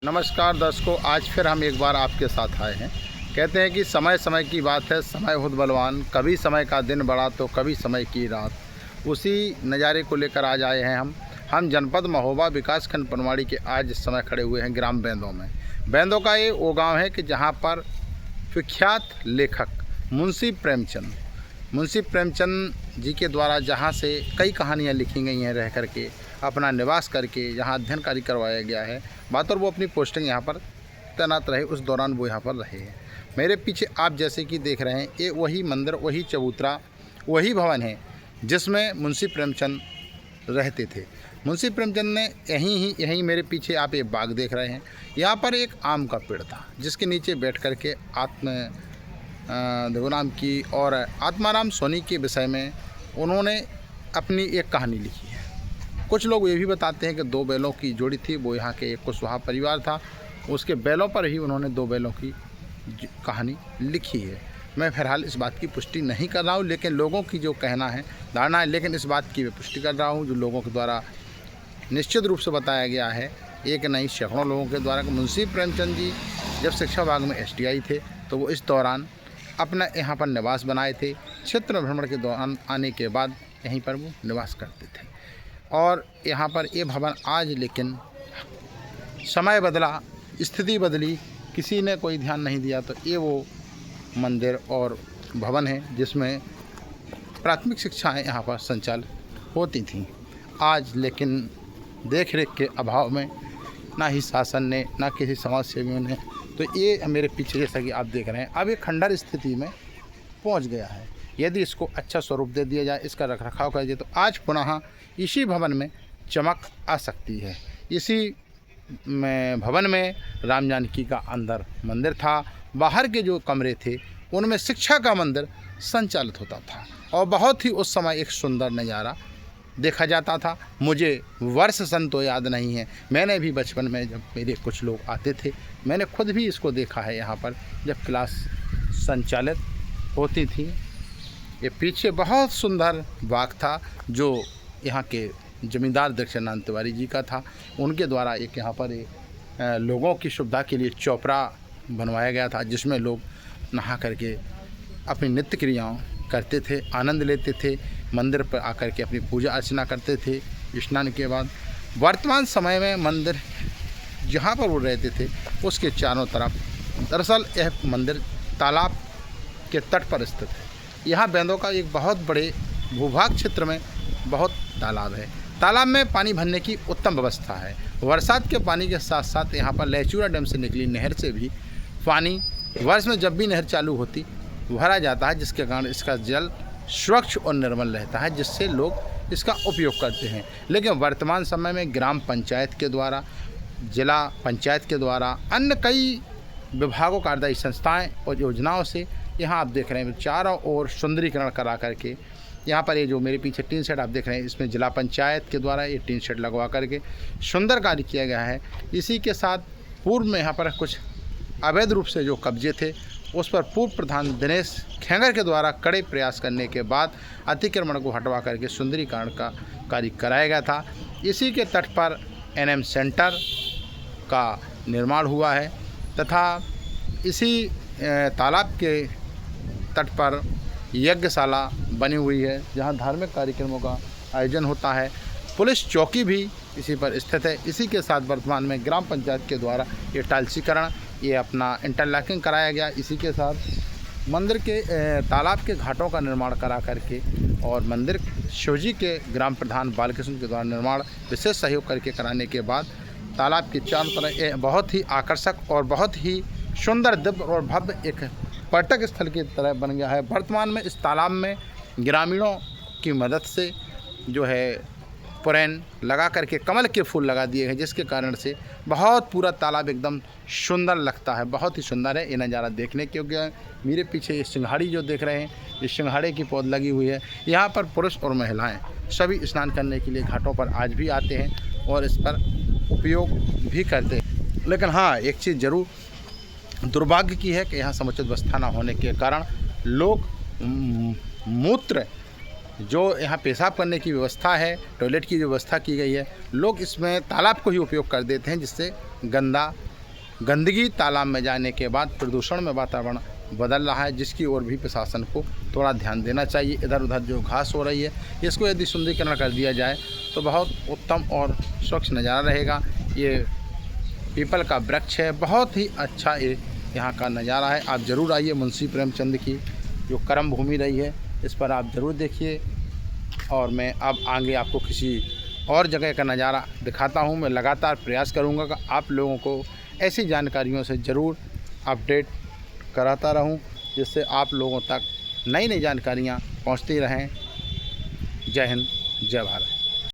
नमस्कार दर्शकों, आज फिर हम एक बार आपके साथ आए हैं। कहते हैं कि समय समय की बात है, समय खुद बलवान। कभी समय का दिन बड़ा तो कभी समय की रात। उसी नज़ारे को लेकर आज आए हैं हम जनपद महोबा विकासखंड पनवाड़ी के आज इस समय खड़े हुए हैं ग्राम बेंदों में। बेंदों का ये वो गांव है कि जहां पर विख्यात लेखक मुंशी प्रेमचंद जी के द्वारा जहाँ से कई कहानियाँ लिखी गई हैं, रह करके अपना निवास करके जहाँ अध्ययन कार्य करवाया गया है। बात और वो अपनी पोस्टिंग यहाँ पर तैनात रहे, उस दौरान वो यहाँ पर रहे हैं। मेरे पीछे आप जैसे कि देख रहे हैं, ये वही मंदिर, वही चबूतरा, वही भवन है जिसमें मुंशी प्रेमचंद रहते थे। मुंशी प्रेमचंद ने यहीं मेरे पीछे आप एक बाग देख रहे हैं, यहाँ पर एक आम का पेड़ था जिसके नीचे बैठ कर के देवनाम की और आत्माराम सोनी के विषय में उन्होंने अपनी एक कहानी लिखी है। कुछ लोग ये भी बताते हैं कि 2 बैलों की जोड़ी थी, वो यहाँ के एक कुशवाहा परिवार था, उसके बैलों पर ही उन्होंने 2 बैलों की कहानी लिखी है। मैं फिलहाल इस बात की पुष्टि नहीं कर रहा हूँ, लेकिन लोगों की जो कहना है, धारणा है, लेकिन इस बात की मैं पुष्टि कर रहा हूँ जो लोगों के द्वारा निश्चित रूप से बताया गया है, एक नहीं सैकड़ों लोगों के द्वारा। मुंशी प्रेमचंद जी जब शिक्षा विभाग में STI थे तो वो इस दौरान अपना यहाँ पर निवास बनाए थे। क्षेत्र भ्रमण के दौरान आने के बाद यहीं पर वो निवास करते थे और यहाँ पर ये भवन आज, लेकिन समय बदला, स्थिति बदली, किसी ने कोई ध्यान नहीं दिया, तो ये वो मंदिर और भवन है जिसमें प्राथमिक शिक्षाएं यहाँ पर संचालित होती थीं। आज लेकिन देख रेख के अभाव में ना ही शासन ने, ना किसी समाज सेवियों ने, तो ये मेरे पीछे जैसा कि आप देख रहे हैं अब ये खंडर स्थिति में पहुंच गया है। यदि इसको अच्छा स्वरूप दे दिया जाए, इसका रखरखाव कर दिया, तो आज पुनः इसी भवन में चमक आ सकती है। इसी भवन में राम जानकी का अंदर मंदिर था, बाहर के जो कमरे थे उनमें शिक्षा का मंदिर संचालित होता था और बहुत ही उस समय एक सुंदर नज़ारा देखा जाता था। मुझे वर्ष सन तो याद नहीं है, मैंने भी बचपन में जब मेरे कुछ लोग आते थे, मैंने खुद भी इसको देखा है यहाँ पर जब क्लास संचालित होती थी। ये पीछे बहुत सुंदर बाग था जो यहाँ के जमींदार दक्षिणानंद तिवारी जी का था। उनके द्वारा एक यहाँ पर लोगों की सुविधा के लिए चौपड़ा बनवाया गया था जिसमें लोग नहा करके अपनी नित्य क्रियाओं करते थे, आनंद लेते थे, मंदिर पर आकर के अपनी पूजा अर्चना करते थे स्नान के बाद। वर्तमान समय में मंदिर जहाँ पर वो रहते थे उसके चारों तरफ, दरअसल यह मंदिर तालाब के तट पर स्थित है। यहाँ बेंदों का एक बहुत बड़े भूभाग क्षेत्र में बहुत तालाब है। तालाब में पानी भरने की उत्तम व्यवस्था है। बरसात के पानी के साथ साथ यहाँ पर लहचूरा डैम से निकली नहर से भी पानी वर्ष में जब भी नहर चालू होती भरा जाता है, जिसके कारण इसका जल स्वच्छ और निर्मल रहता है, जिससे लोग इसका उपयोग करते हैं। लेकिन वर्तमान समय में ग्राम पंचायत के द्वारा, जिला पंचायत के द्वारा, अन्य कई विभागों, कार्यदायी संस्थाएं और योजनाओं से यहाँ आप देख रहे हैं चारों ओर सुंदरीकरण करा करके, यहाँ पर ये जो मेरे पीछे टीन शेड आप देख रहे हैं, इसमें जिला पंचायत के द्वारा ये टीन शेड लगवा करके सुंदर कार्य किया गया है। इसी के साथ पूर्व में यहाँ पर कुछ अवैध रूप से जो कब्जे थे उस पर पूर्व प्रधान दिनेश खेंगर के द्वारा कड़े प्रयास करने के बाद अतिक्रमण को हटवा करके सुंदरीकरण का कार्य कराया गया था। इसी के तट पर NM सेंटर का निर्माण हुआ है तथा इसी तालाब के तट पर यज्ञशाला बनी हुई है जहां धार्मिक कार्यक्रमों का आयोजन होता है। पुलिस चौकी भी इसी पर स्थित है। इसी के साथ वर्तमान में ग्राम पंचायत के द्वारा ये टाइल्सीकरण, ये अपना इंटरलॉकिंग कराया गया। इसी के साथ मंदिर के तालाब के घाटों का निर्माण करा करके और मंदिर शिवजी के ग्राम प्रधान बालकृष्ण के द्वारा निर्माण विशेष सहयोग करके कराने के बाद तालाब के चारों तरफ बहुत ही आकर्षक और बहुत ही सुंदर, दिव्य और भव्य एक पर्यटक स्थल की तरह बन गया है। वर्तमान में इस तालाब में ग्रामीणों की मदद से जो है पुरैन लगा करके कमल के फूल लगा दिए हैं, जिसके कारण से बहुत पूरा तालाब एकदम सुंदर लगता है, बहुत ही सुंदर है। ये नज़ारा देखने के योग्य है। मेरे पीछे ये सिंघाड़ी जो देख रहे हैं, ये सिंघाड़े की पौध लगी हुई है। यहाँ पर पुरुष और महिलाएं सभी स्नान करने के लिए घाटों पर आज भी आते हैं और इस पर उपयोग भी करते हैं। लेकिन हाँ, एक चीज़ ज़रूर दुर्भाग्य की है कि यहाँ समुचित व्यवस्था न होने के कारण लोग मूत्र जो यहाँ पेशाब करने की व्यवस्था है, टॉयलेट की जो व्यवस्था की गई है, लोग इसमें तालाब को ही उपयोग कर देते हैं, जिससे गंदा गंदगी तालाब में जाने के बाद प्रदूषण में वातावरण बदल रहा है, जिसकी ओर भी प्रशासन को थोड़ा ध्यान देना चाहिए। इधर उधर जो घास हो रही है, इसको यदि सुंदरीकरण कर दिया जाए तो बहुत उत्तम और स्वच्छ नज़ारा रहेगा। ये पीपल का वृक्ष है, बहुत ही अच्छा ये यहाँ का नज़ारा है। आप ज़रूर आइए। मुंशी प्रेमचंद की जो कर्म भूमि रही है, इस पर आप ज़रूर देखिए। और मैं अब आगे आपको किसी और जगह का नज़ारा दिखाता हूँ। मैं लगातार प्रयास करूँगा कि आप लोगों को ऐसी जानकारियों से ज़रूर अपडेट कराता रहूं, जिससे आप लोगों तक नई नई जानकारियां पहुंचती रहें। जय हिंद, जय भारत।